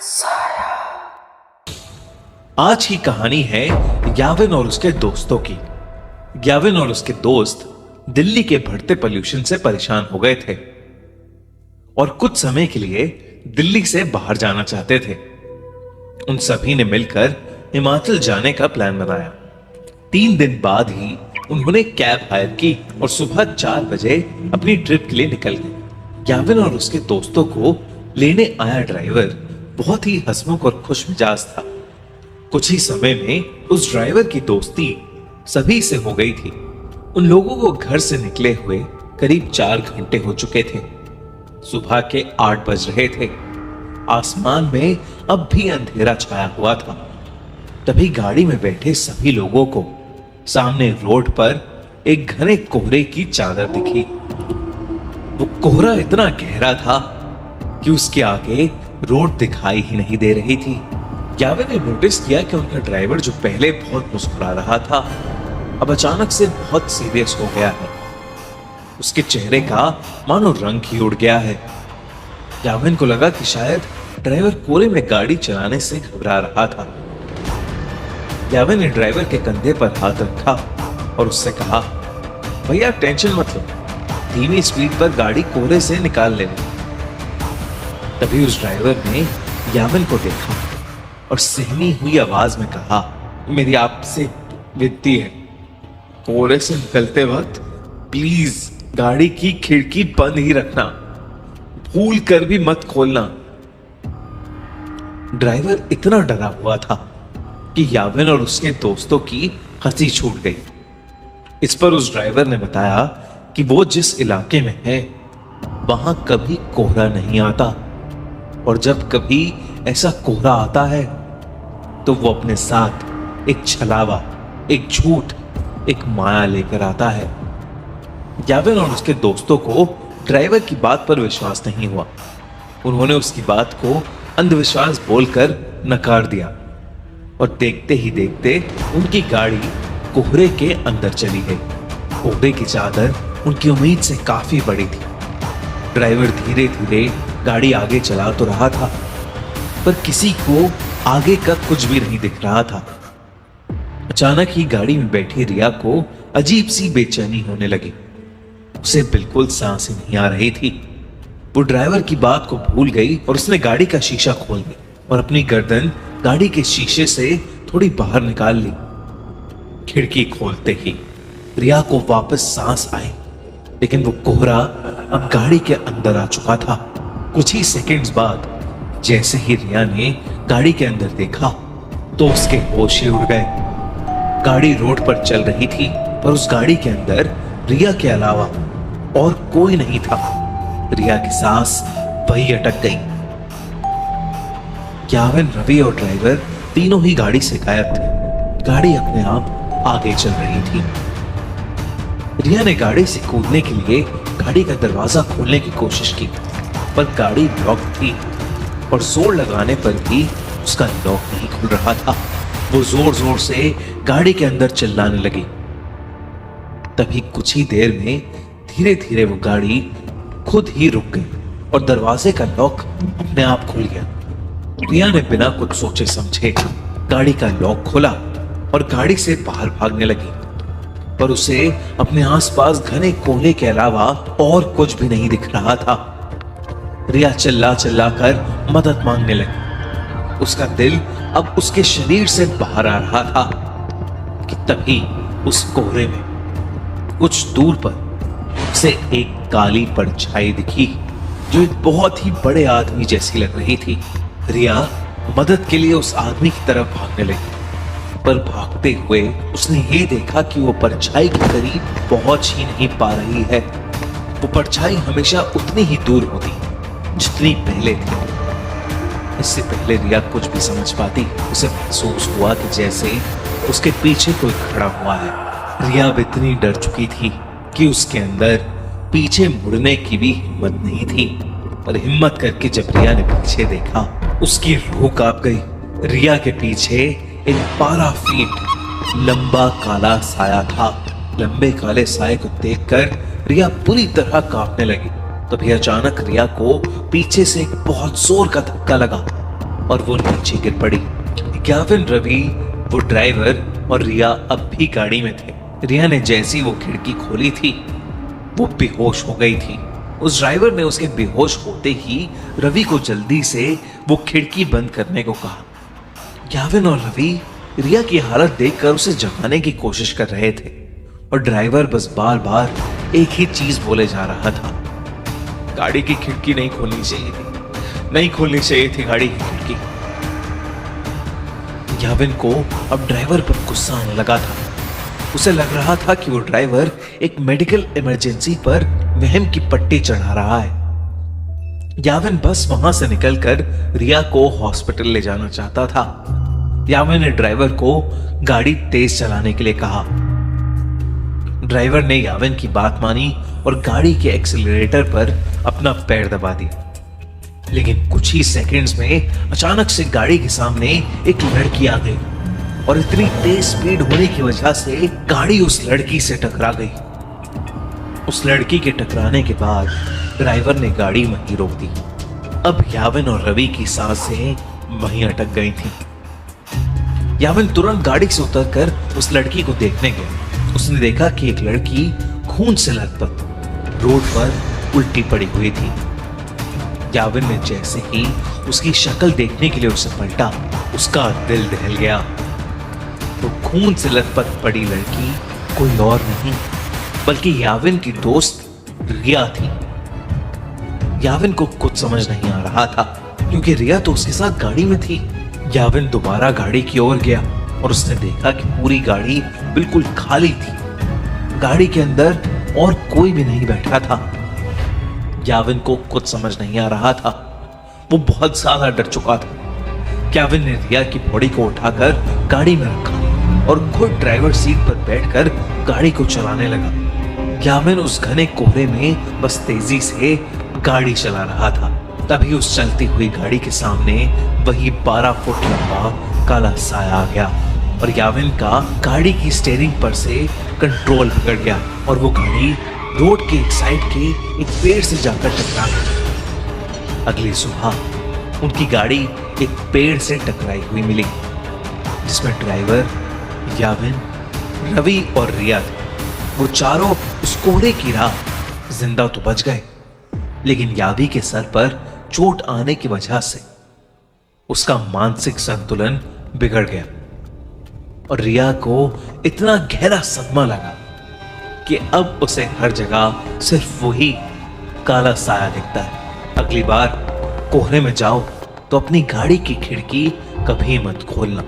साया। आज की कहानी है याविन और उसके दोस्तों की। याविन और उसके दोस्त दिल्ली के बढ़ते पोल्यूशन से परेशान हो गए थे और कुछ समय के लिए दिल्ली से बाहर जाना चाहते थे। उन सभी ने मिलकर हिमाचल जाने का प्लान बनाया। 3 दिन बाद ही उन्होंने कैब हायर की और सुबह 4 बजे अपनी ट्रिप के लिए निकल गए। याविन और उसके दोस्तों को लेने आया ड्राइवर बहुत ही हंसमुख और खुश मिजाज था। कुछ ही समय में उस ड्राइवर की दोस्ती सभी से हो गई थी। उन लोगों को घर से निकले हुए करीब 4 घंटे हो चुके थे। सुबह के 8 बज रहे थे। आसमान में अब भी अंधेरा छाया हुआ था। तभी गाड़ी में बैठे सभी लोगों को सामने रोड पर एक घने कोहरे की चादर दिखी। वो कोहरा इतना गहरा था कि उसके आगे रोड दिखाई ही नहीं दे रही थी। याविन ने नोटिस किया कि उनका ड्राइवर जो पहले बहुत मुस्कुरा रहा था अब अचानक से बहुत सीरियस हो गया है। उसके चेहरे का मानो रंग ही उड़ गया है। याविन को लगा कि शायद ड्राइवर कोहरे में गाड़ी चलाने से घबरा रहा था। याविन ने ड्राइवर के कंधे पर हाथ रखा और उससे कहा, भैया टेंशन मत लो, धीमी स्पीड पर गाड़ी कोहरे से निकाल लेना। तभी उस ड्राइवर ने याविन को देखा और सहमी हुई आवाज में कहा, मेरी आपसे विनती है, कोहरे से निकलते वक्त प्लीज गाड़ी की खिड़की बंद ही रखना, भूल कर भी मत खोलना। ड्राइवर इतना डरा हुआ था कि याविन और उसके दोस्तों की हंसी छूट गई। इस पर उस ड्राइवर ने बताया कि वो जिस इलाके में है वहां कभी कोहरा नहीं आता और जब कभी ऐसा कोहरा आता है तो वो अपने साथ एक छलावा, एक झूठ, एक माया लेकर आता है। याविन और उसके दोस्तों को ड्राइवर की बात पर विश्वास नहीं हुआ। उन्होंने उसकी बात को अंधविश्वास बोलकर नकार दिया और देखते ही देखते उनकी गाड़ी कोहरे के अंदर चली गई। कोहरे की चादर उनकी उम्मीद से काफी बड़ी थी। ड्राइवर धीरे धीरे गाड़ी आगे चला तो रहा था पर किसी को आगे का कुछ भी नहीं दिख रहा था। अचानक ही गाड़ी में बैठी रिया को अजीब सी बेचैनी होने लगी। उसे बिल्कुल सांस ही नहीं आ रही थी। वो ड्राइवर की बात को भूल गई और उसने गाड़ी का शीशा खोल दिया और अपनी गर्दन गाड़ी के शीशे से थोड़ी बाहर निकाल ली। खिड़की खोलते ही रिया को वापस सांस आई, लेकिन वो कोहरा अब गाड़ी के अंदर आ चुका था। कुछ ही सेकंड्स बाद जैसे ही रिया ने गाड़ी के अंदर देखा तो उसके होश ही उड़ गए। गाड़ी रोड पर चल रही थी पर उस गाड़ी के अंदर रिया के अलावा और कोई नहीं था। रिया की सांस वही अटक गई। याविन, रवि और ड्राइवर तीनों ही गाड़ी से गायब थे। गाड़ी अपने आप आगे चल रही थी। रिया ने गाड़ी से कूदने के लिए गाड़ी का दरवाजा खोलने की कोशिश की पर गाड़ी लॉक थी और जोर लगाने पर भी उसका लॉक नहीं खुल रहा था। वो जोर जोर से गाड़ी के अंदर चिल्लाने लगी। तभी कुछ ही देर में धीरे धीरे वो गाड़ी खुद ही रुक गई और दरवाजे का लॉक अपने आप खुल गया। रिया ने बिना कुछ सोचे समझे गाड़ी का लॉक खोला और गाड़ी से बाहर भागने लगी पर उसे अपने आसपास घने कोहरे के अलावा और कुछ भी नहीं दिख रहा था। रिया चिल्ला चिल्ला कर मदद मांगने लगी। उसका दिल अब उसके शरीर से बाहर आ रहा था कि तभी उस कोहरे में कुछ दूर पर उसे एक काली परछाई दिखी जो एक बहुत ही बड़े आदमी जैसी लग रही थी। रिया मदद के लिए उस आदमी की तरफ भागने लगी पर भागते हुए उसने ये देखा कि वो परछाई के करीब पहुंच ही नहीं पा रही है। वो परछाई हमेशा उतनी ही दूर होती जितनी पहले थी। इससे पहले रिया कुछ भी समझ पाती उसे महसूस हुआ कि जैसे उसके पीछे कोई खड़ा हुआ है। रिया अब इतनी डर चुकी थी कि उसके अंदर पीछे मुड़ने की भी हिम्मत नहीं थी। पर हिम्मत करके जब रिया ने पीछे देखा उसकी रूह कांप गई। रिया के पीछे एक 12 फीट लंबा काला साया था। लंबे काले साये को देखकर रिया पूरी तरह कांपने लगी। तभी अचानक रिया को पीछे से एक बहुत जोर का धक्का लगा और वो नीचे गिर पड़ी। ग्याविन, रवि, वो ड्राइवर और रिया अब भी गाड़ी में थे। रिया ने जैसी वो खिड़की खोली थी वो बेहोश हो गई थी। उस ड्राइवर ने उसके बेहोश होते ही रवि को जल्दी से वो खिड़की बंद करने को कहा। ग्याविन और रवि रिया की हालत देखकर उसे जगाने की कोशिश कर रहे थे और ड्राइवर बस बार बार एक ही चीज बोले जा रहा था, गाड़ी की खिड़की नहीं खोलनी चाहिए थी, नहीं खोलनी चाहिए थी गाड़ी की खिड़की। ग्याविन को अब ड्राइवर पर गुस्सा आने लगा था। उसे लग रहा था कि वो ड्राइवर एक मेडिकल इमरजेंसी पर वहम की पट्टी चढ़ा रहा है। ग्याविन बस वहां से निकलकर रिया को हॉस्पिटल ले जाना चाहता था। ग्याविन ने ड्राइवर को गाड़ी तेज चलाने के लिए कहा। ड्राइवर ने ग्याविन की बात मानी और गाड़ी के एक्सीलरेटर पर अपना पैर दबा दिया। लेकिन कुछ ही सेकंड्स में अचानक से गाड़ी के सामने एक लड़की आ गई और इतनी तेज स्पीड होने की वजह से गाड़ी उस लड़की से टकरा गई। उस लड़की के टकराने के बाद ड्राइवर ने गाड़ी वहीं रोक दी। अब ग्याविन और रवि की सांसें वहीं अटक गई थीं। ग्याविन तुरंत गाड़ी से उतरकर उस लड़की को देखने गया। उसने देखा कि एक लड़की खून से लथपथ रोड पर उल्टी पड़ी हुई थी। ग्याविन ने जैसे ही उसकी शक्ल देखने के लिए उसे पलटा, उसका दिल दहल गया। तो खून से लथपथ पड़ी लड़की कोई और नहीं बल्कि ग्याविन की दोस्त रिया थी। ग्याविन को कुछ समझ नहीं आ रहा था क्योंकि रिया तो उसके साथ गाड़ी में थी। ग्याविन दोबारा गाड़ी की ओर गया और उसने देखा कि पूरी गाड़ी बिल्कुल खाली थी। गाड़ी के अंदर और कोई भी नहीं बैठा था। ग्याविन को कुछ समझ नहीं आ रहा था। वो बहुत ज्यादा डर चुका था। ग्याविन ने रिया की बॉडी को उठाकर गाड़ी में रखा और खुद ड्राइवर सीट पर बैठकर गाड़ी को चलाने लगा। ग्याविन उस घने कोहरे में बस तेजी से गाड़ी चला रहा था। तभी उस चलती हुई गाड़ी के सामने वही 12 फुट लंबा काला साया आ गया और ग्याविन का गाड़ी की स्टीयरिंग पर से कंट्रोल बिगड़ गया और वो गाड़ी रोड के एक साइड के एक पेड़ से जाकर टकरा गई। अगली सुबह उनकी गाड़ी एक पेड़ से टकराई हुई मिली जिसमें ड्राइवर, ग्याविन, रवि और रिया थे। वो चारों उस कोहरे की राह जिंदा तो बच गए लेकिन यावी के सर पर चोट आने की वजह से उसका मानसिक संतुलन बिगड़ गया और रिया को इतना गहरा सदमा लगा कि अब उसे हर जगह सिर्फ वही काला साया दिखता है। अगली बार कोहरे में जाओ तो अपनी गाड़ी की खिड़की कभी मत खोलना।